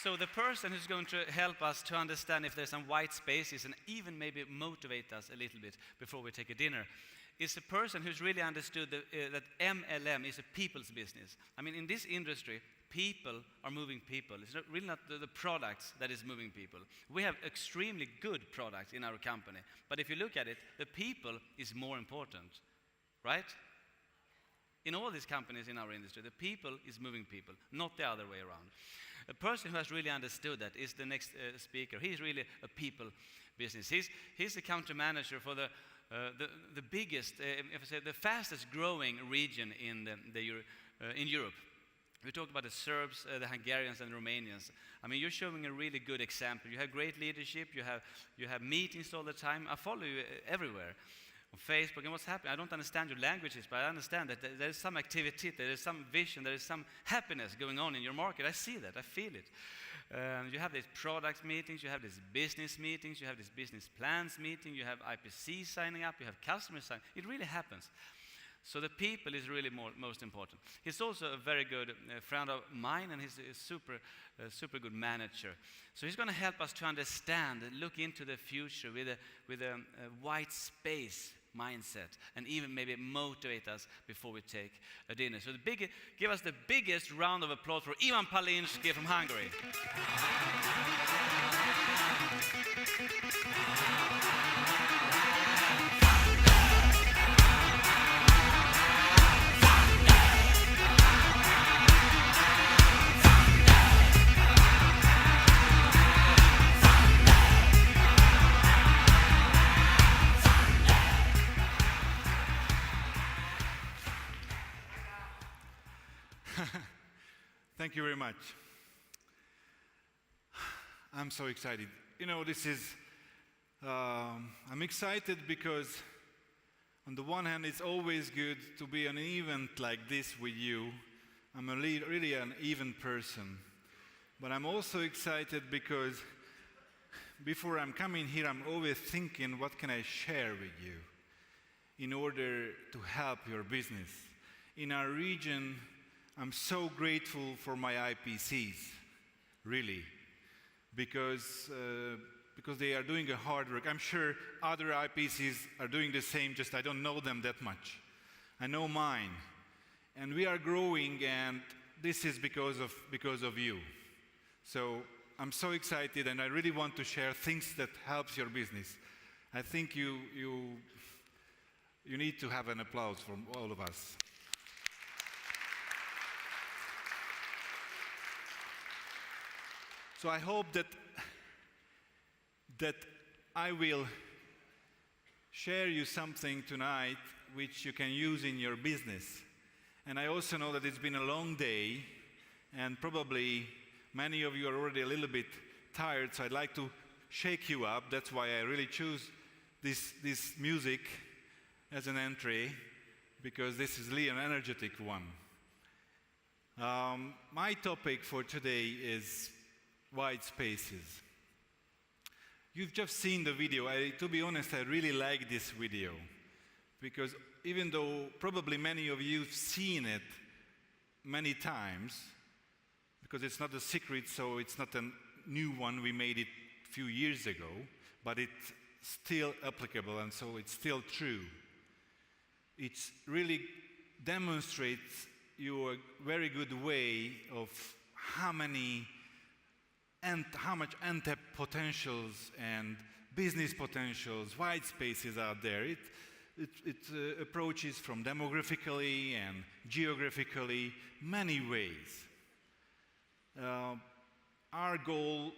So the person who's going to help us to understand if there's some white spaces and even maybe motivate us a little bit before we take a dinner is a person who's really understood that MLM is a people's business. I mean, in this industry, people are moving people. It's really not the products that is moving people. We have extremely good products in our company, but if you look at it, the people is more important, right? In all these companies in our industry, the people is moving people, not the other way around. A person who has really understood that is the next speaker. He's really a people business. He's the country manager for the biggest, if I say, the fastest growing region in Europe. We talked about the Serbs, the Hungarians, and the Romanians. I mean, you're showing a really good example. You have great leadership. You have meetings all the time. I follow you everywhere on Facebook. And what's happening? I don't understand your languages, but I understand that there is some activity, there is some vision, there is some happiness going on in your market. I see that. I feel it. You have these product meetings, you have these business meetings, you have these business plans meeting, you have IPC signing up, you have customers signing. It really happens. So the people is really most important. He's also a very good friend of mine, and he's a super good manager. So he's going to help us to understand and look into the future with a white space mindset, and even maybe motivate us before we take a dinner. So give us the biggest round of applause for Ivan Pálinszki from Hungary. Thank you very much. I'm so excited. You know, I'm excited because on the one hand, it's always good to be an event like this with you. I'm really an even person. But I'm also excited because before I'm coming here, I'm always thinking, what can I share with you in order to help your business? In our region, I'm so grateful for my IPCs, really, because they are doing a hard work. I'm sure other IPCs are doing the same, just I don't know them that much. I know mine. And we are growing, and this is because of you. So I'm so excited, and I really want to share things that helps your business. I think you need to have an applause from all of us. So I hope that I will share you something tonight which you can use in your business. And I also know that it's been a long day, and probably many of you are already a little bit tired, so I'd like to shake you up. That's why I really choose this music as an entry, because this is really an energetic one. My topic for today is white spaces. You've just seen the video. To be honest, I really like this video, because even though probably many of you have seen it many times, because it's not a secret, so it's not a new one, we made it a few years ago, but it's still applicable, and so it's still true. It really demonstrates you a very good way of how much untapped potentials and business potentials, white spaces out there. It approaches from demographically and geographically many ways. Our goal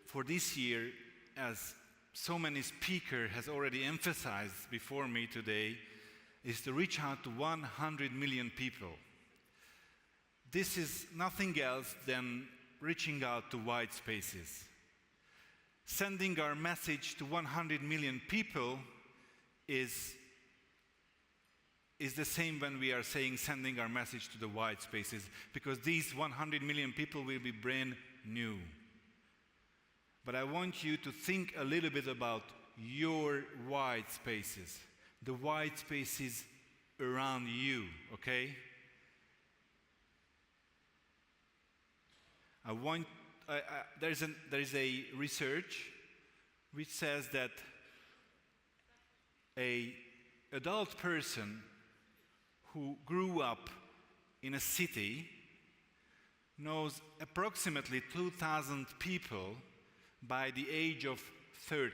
for this year, as so many speakers has already emphasized before me today, is to reach out to 100 million people. This is nothing else than reaching out to white spaces. Sending our message to 100 million people is the same when we are saying sending our message to the white spaces, because these 100 million people will be brand new. But I want you to think a little bit about your white spaces, the white spaces around you, okay? there is a research which says that an adult person who grew up in a city knows approximately 2,000 people by the age of 30.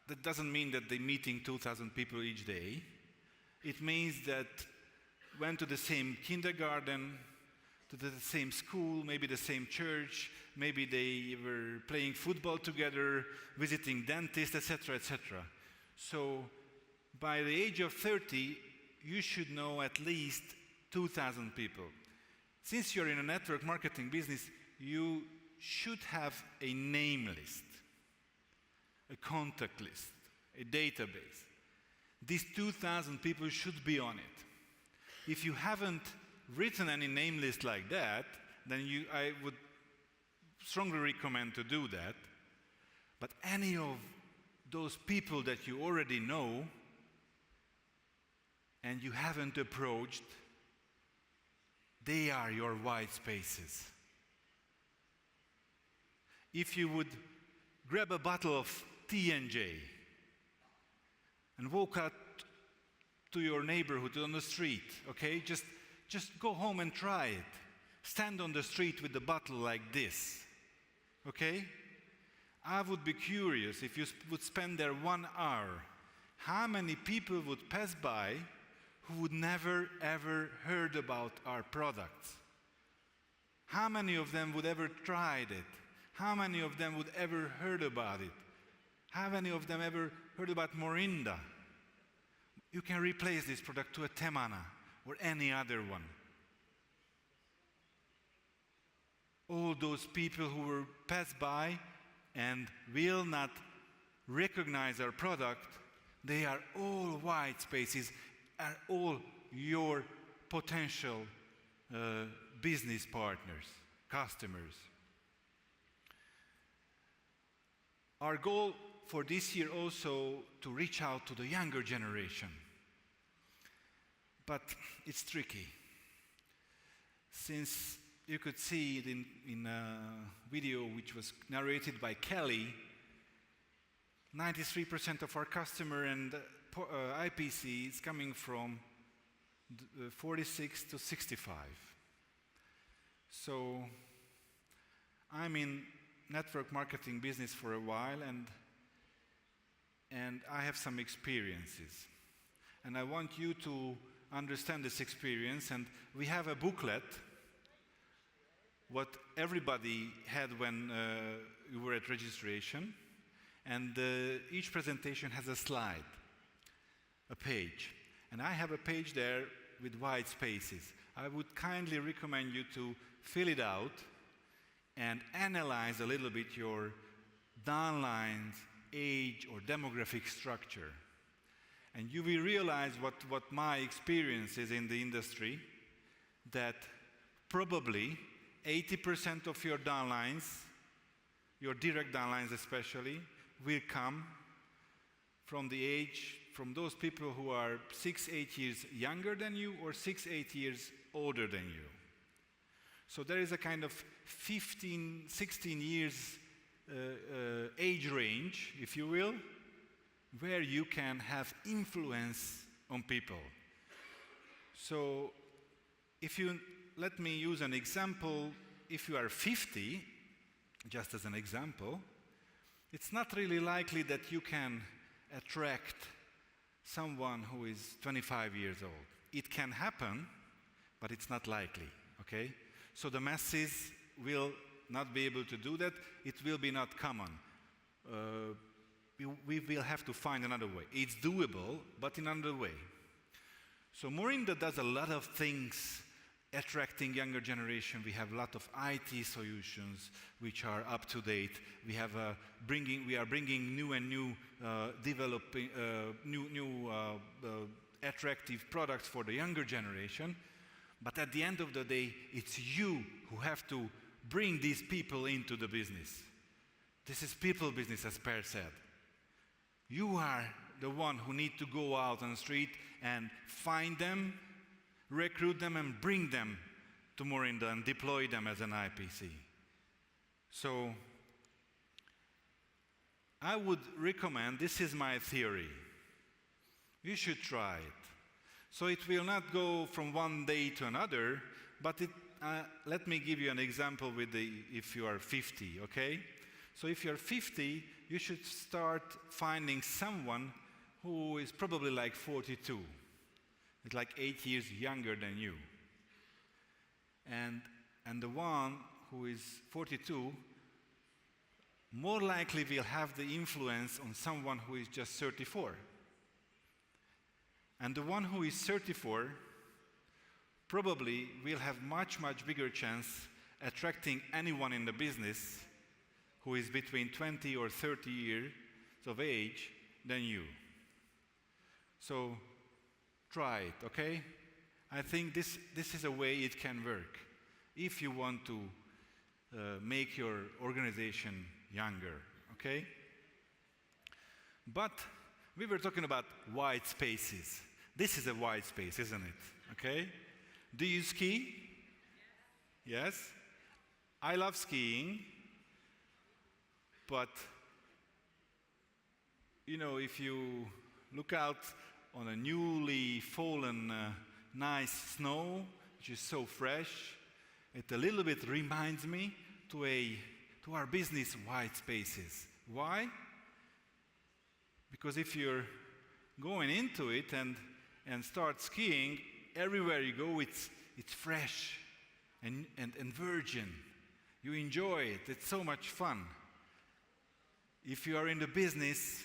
That doesn't mean that they're meeting 2,000 people each day. It means that went to the same kindergarten, to the same school, maybe the same church, maybe they were playing football together, visiting dentists, etc., etc. So by the age of 30, you should know at least 2,000 people. Since you're in a network marketing business, you should have a name list, a contact list, a database. These 2,000 people should be on it. If you haven't written any name list like that, then I would strongly recommend to do that. But any of those people that you already know and you haven't approached, they are your white spaces. If you would grab a bottle of T&J and walk out to your neighborhood on the street, okay? Just go home and try it. Stand on the street with the bottle like this, okay? I would be curious if you would spend there 1 hour, how many people would pass by who would never ever heard about our products? How many of them would ever tried it? How many of them would ever heard about it? How many of them ever heard about Morinda? You can replace this product to a Temana or any other one. All those people who will pass by and will not recognize our product, they are all white spaces, are all your potential business partners, customers. Our goal for this year also to reach out to the younger generation. But it's tricky. Since you could see it in a video which was narrated by Kelly, 93% of our customer and IPC is coming from 46 to 65. So I'm in network marketing business for a while, and I have some experiences. And I want you to understand this experience, and we have a booklet, what everybody had when you were at registration, and each presentation has a slide, a page. And I have a page there with white spaces. I would kindly recommend you to fill it out and analyze a little bit your downlines, age, or demographic structure. And you will realize what my experience is in the industry, that probably 80% of your downlines, your direct downlines especially, will come from the age, from those people who are 6-8 years younger than you or 6-8 years older than you. So there is a kind of 15, 16 years age range, if you will, where you can have influence on people. So if you let me use an example, if you are 50, just as an example, it's not really likely that you can attract someone who is 25 years old. It can happen, but it's not likely, okay? So the masses will not be able to do that. It will be not common. We will have to find another way. It's doable, but in another way. So Morinda does a lot of things attracting younger generation. We have a lot of IT solutions which are up to date. We are bringing new and new developing attractive products for the younger generation. But at the end of the day, it's you who have to bring these people into the business. This is people business, as Per said. You are the one who need to go out on the street and find them, recruit them, and bring them tomorrow and deploy them as an IPC. So I would recommend, this is my theory, you should try it. So it will not go from one day to another, but let me give you an example with if you are 50, okay? So if you're 50, you should start finding someone who is probably like 42. It's like 8 years younger than you. And the one who is 42 more likely will have the influence on someone who is just 34. And the one who is 34 probably will have much, much bigger chance attracting anyone in the business who is between 20 or 30 years of age than you. So try it, okay? I think this is a way it can work if you want to make your organization younger, okay? But we were talking about white spaces. This is a white space, isn't it? Okay? Do you ski? Yes? I love skiing, but you know, if you look out on a newly fallen nice snow, which is so fresh, it a little bit reminds me to our business white spaces. Why? Because if you're going into it and start skiing, everywhere you go, it's fresh and virgin. You enjoy it. It's so much fun. If you are in the business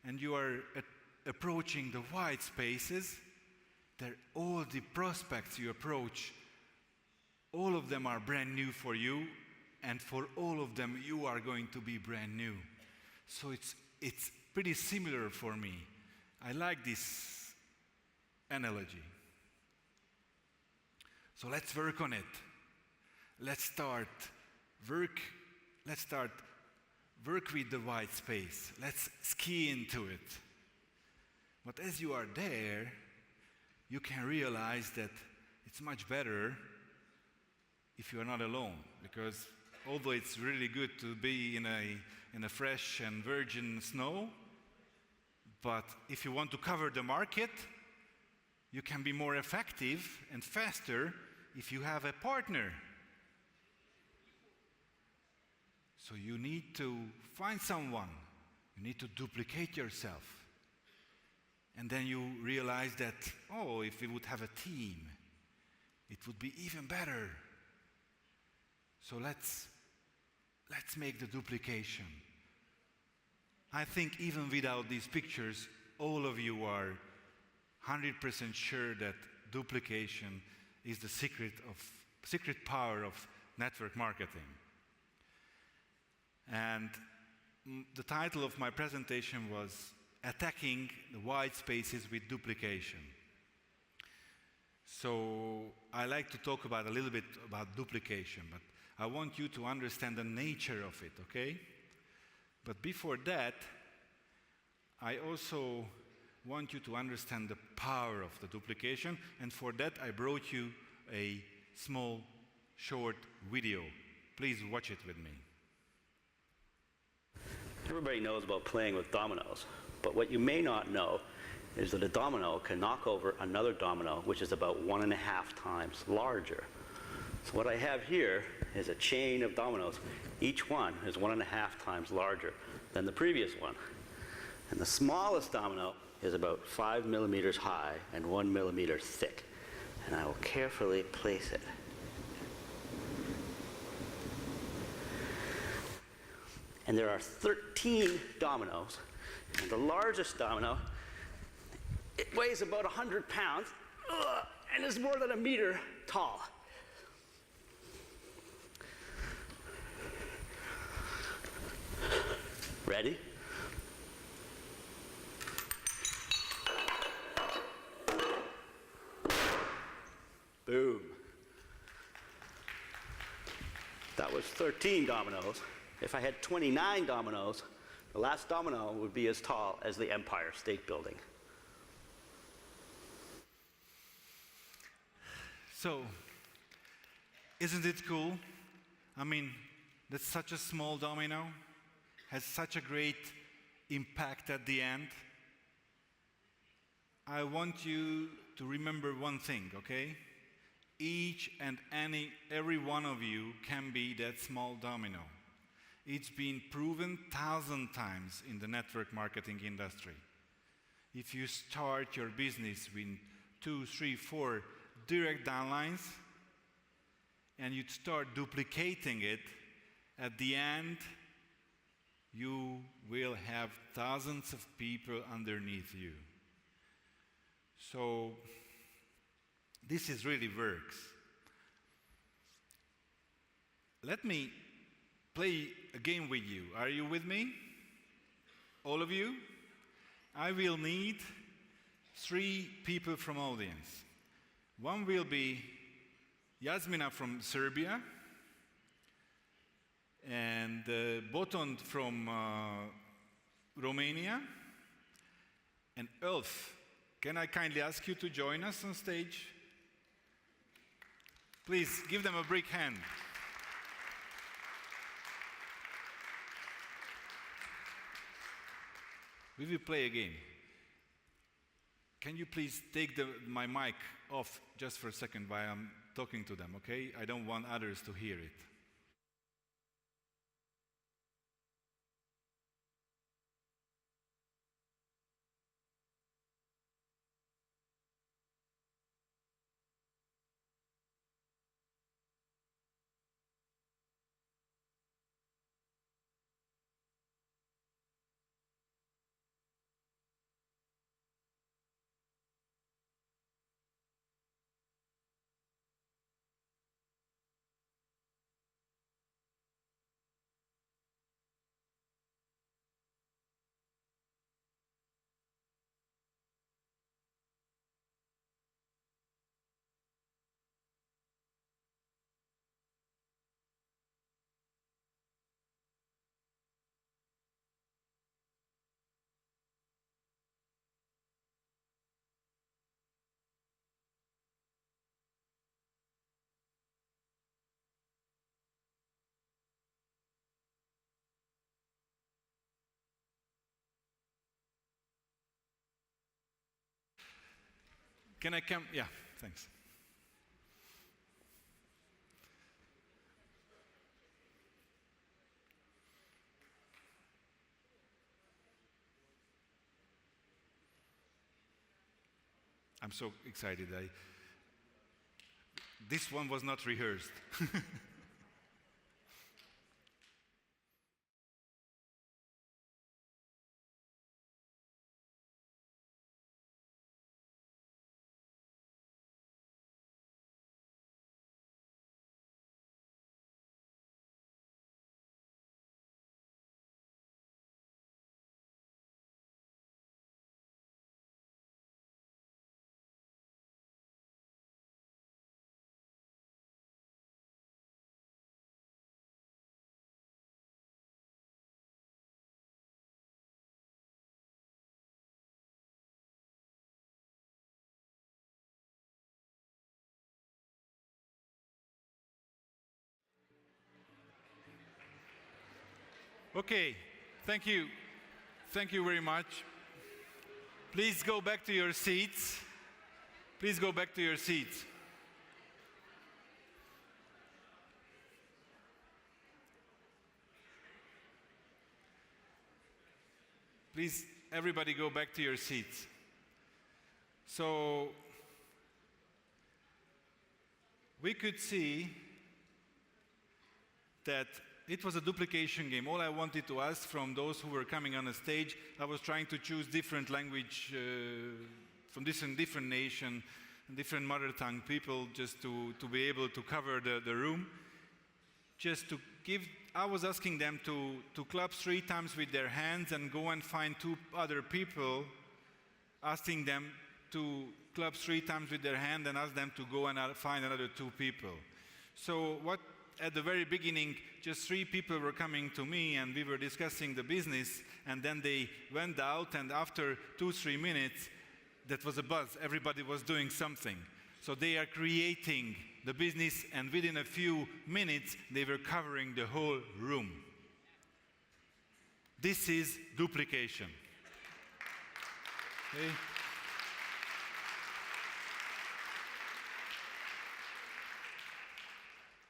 and you are approaching the white spaces, all the prospects you approach, all of them are brand new for you, and for all of them you are going to be brand new. So it's pretty similar for me. I like this analogy. So let's work on it. Let's start work with the white space. Let's ski into it. But as you are there, you can realize that it's much better if you are not alone, because although it's really good to be in a fresh and virgin snow, but if you want to cover the market, you can be more effective and faster if you have a partner. So you need to find someone. You need to duplicate yourself. And then you realize that, oh, if we would have a team, it would be even better. So let's make the duplication. I think even without these pictures, all of you are 100% sure that duplication is the secret power of network marketing. And the title of my presentation was Attacking the White Spaces with Duplication. So I like to talk a little bit about duplication, but I want you to understand the nature of it, okay? But before that, I also want you to understand the power of the duplication, and for that I brought you a small, short video. Please watch it with me. Everybody knows about playing with dominoes, but what you may not know is that a domino can knock over another domino, which is about 1.5 times larger. So what I have here is a chain of dominoes. Each one is 1.5 times larger than the previous one. And the smallest domino is about 5 millimeters high and 1 millimeter thick. And I will carefully place it. And there are 13 dominoes. And the largest domino, it weighs about 100 pounds and is more than 1 meter tall. Ready? Boom. That was 13 dominoes. If I had 29 dominoes, the last domino would be as tall as the Empire State Building. So, Isn't it cool? I mean, that's such a small domino, has such a great impact at the end. I want you to remember one thing, okay? Each and every one of you can be that small domino. It's been proven 1,000 times in the network marketing industry. If you start your business with 2, 3, 4 direct downlines, and you start duplicating it, at the end, you will have thousands of people underneath you. So, this is really works. Let me play a game with you. Are you with me? All of you? I will need 3 people from audience. One will be Jasmina from Serbia, and Boton from Romania, and Ulf. Can I kindly ask you to join us on stage? Please give them a big hand. We will play a game. Can you please take my mic off just for a second while I'm talking to them, okay? I don't want others to hear it. Can I come? Yeah, thanks. I'm so excited. This one was not rehearsed. Okay, thank you. Thank you very much. Please go back to your seats. Please go back to your seats. Please, everybody go back to your seats. So, we could see that it was a duplication game. All I wanted to ask from those who were coming on the stage, I was trying to choose different language from different nation, different mother tongue people, just to be able to cover the room. Just to give, I was asking them to clap 3 times with their hands and go and find 2 other people, asking them to clap 3 times with their hand and ask them to go and find another 2 people. So at the very beginning, just 3 people were coming to me and we were discussing the business, and then they went out, and after 2-3 minutes, that was a buzz. Everybody was doing something. So they are creating the business, and within a few minutes, they were covering the whole room. This is duplication. Okay?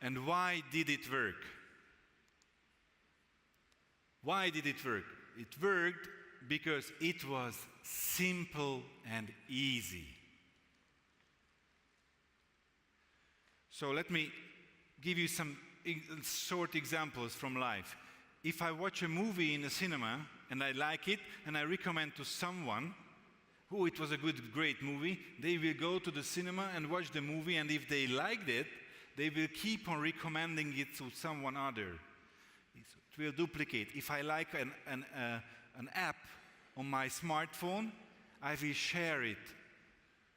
And why did it work? Why did it work? It worked because it was simple and easy. So let me give you some short examples from life. If I watch a movie in a cinema and I like it and I recommend to someone, oh, it was a great movie, they will go to the cinema and watch the movie, and if they liked it, they will keep on recommending it to someone other. It will duplicate. If I like an app on my smartphone, I will share it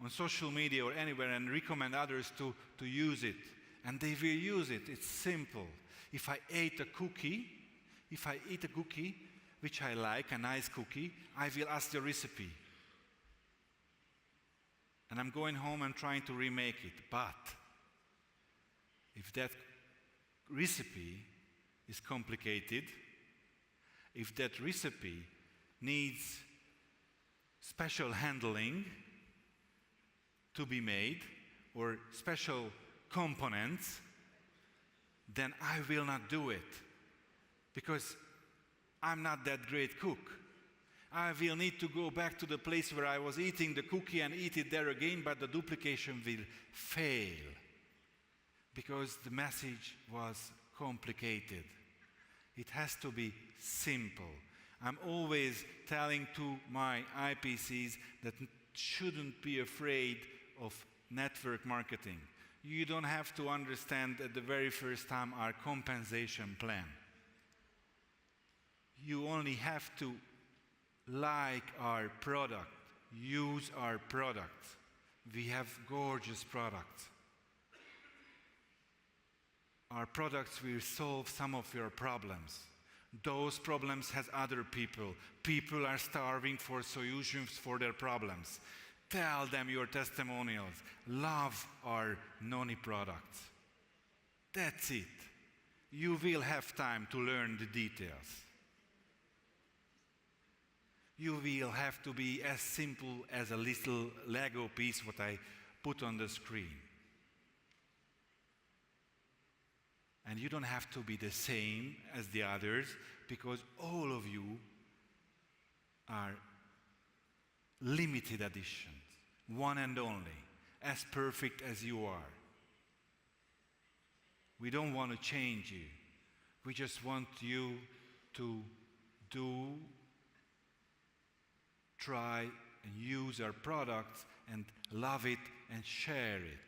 on social media or anywhere and recommend others to use it. And they will use it. It's simple. If I eat a cookie, which I like, a nice cookie, I will ask the recipe. And I'm going home and trying to remake it. But if that recipe is complicated, if that recipe needs special handling to be made or special components, then I will not do it because I'm not that great cook. I will need to go back to the place where I was eating the cookie and eat it there again, but the duplication will fail because the message was complicated. It has to be simple. I'm always telling to my IPCs that shouldn't be afraid of network marketing. You don't have to understand at the very first time our compensation plan. You only have to like our product, use our product. We have gorgeous products. Our products will solve some of your problems. Those problems has other people. People are starving for solutions for their problems. Tell them your testimonials. Love our Noni products. That's it. You will have time to learn the details. You will have to be as simple as a little Lego piece what I put on the screen. And you don't have to be the same as the others because all of you are limited editions, one and only, as perfect as you are. We don't want to change you. We just want you to try and use our products and love it and share it.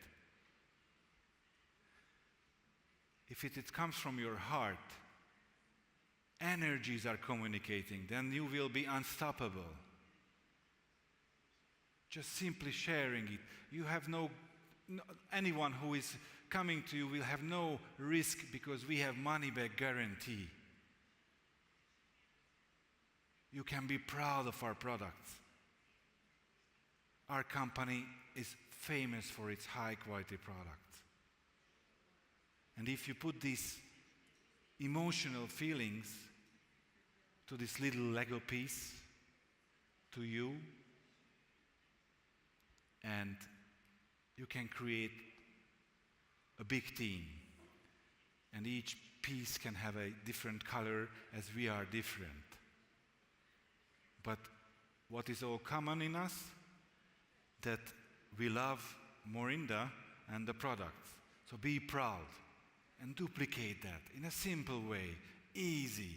If it comes from your heart, energies are communicating, then you will be unstoppable. Just simply sharing it. You have anyone who is coming to you will have no risk because we have money back guarantee. You can be proud of our products. Our company is famous for its high quality products. And if you put these emotional feelings to this little Lego piece, to you, and you can create a big team. And each piece can have a different color as we are different. But what is all common in us? That we love Morinda and the products. So be proud. And duplicate that in a simple way, easy.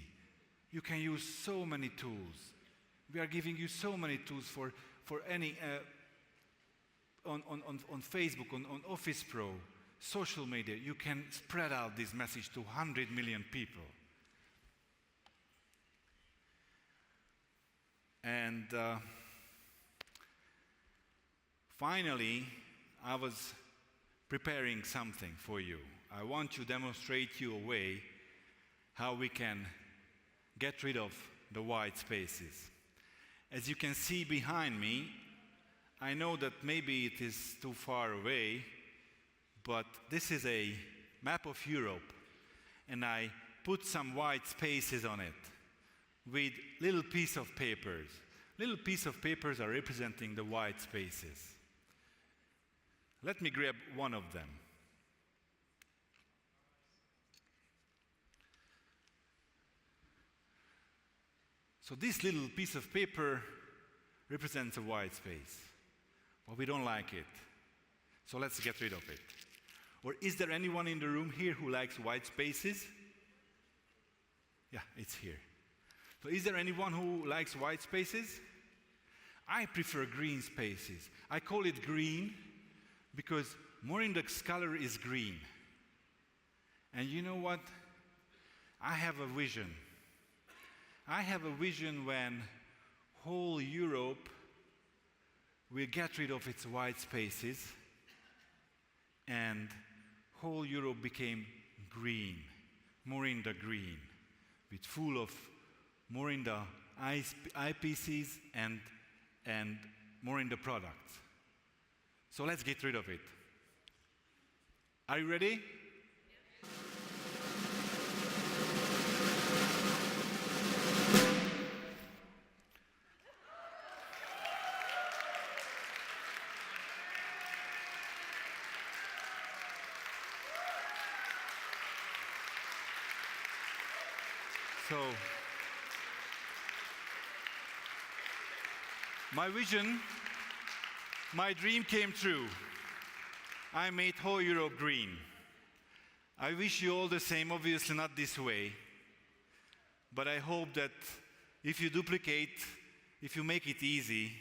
You can use so many tools. We are giving you so many tools for any, on Facebook, on Office Pro, social media. You can spread out this message to 100 million people. And finally, I was preparing something for you. I want to demonstrate you a way how we can get rid of the white spaces. As you can see behind me, I know that maybe it is too far away, but this is a map of Europe, and I put some white spaces on it with little piece of papers. Little piece of papers are representing the white spaces. Let me grab one of them. So this little piece of paper represents a white space, but we don't like it. So let's get rid of it. Or is there anyone in the room here who likes white spaces? Yeah, it's here. So is there anyone who likes white spaces? I prefer green spaces. I call it green because Morinda's color is green. And you know what? I have a vision. I have a vision when whole Europe will get rid of its white spaces and whole Europe became green, Morinda green, with full of Morinda eyepieces and Morinda products. So let's get rid of it. Are you ready? So, my vision, my dream came true. I made whole Europe green. I wish you all the same, obviously not this way, but I hope that if you duplicate, if you make it easy,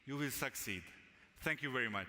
you will succeed. Thank you very much.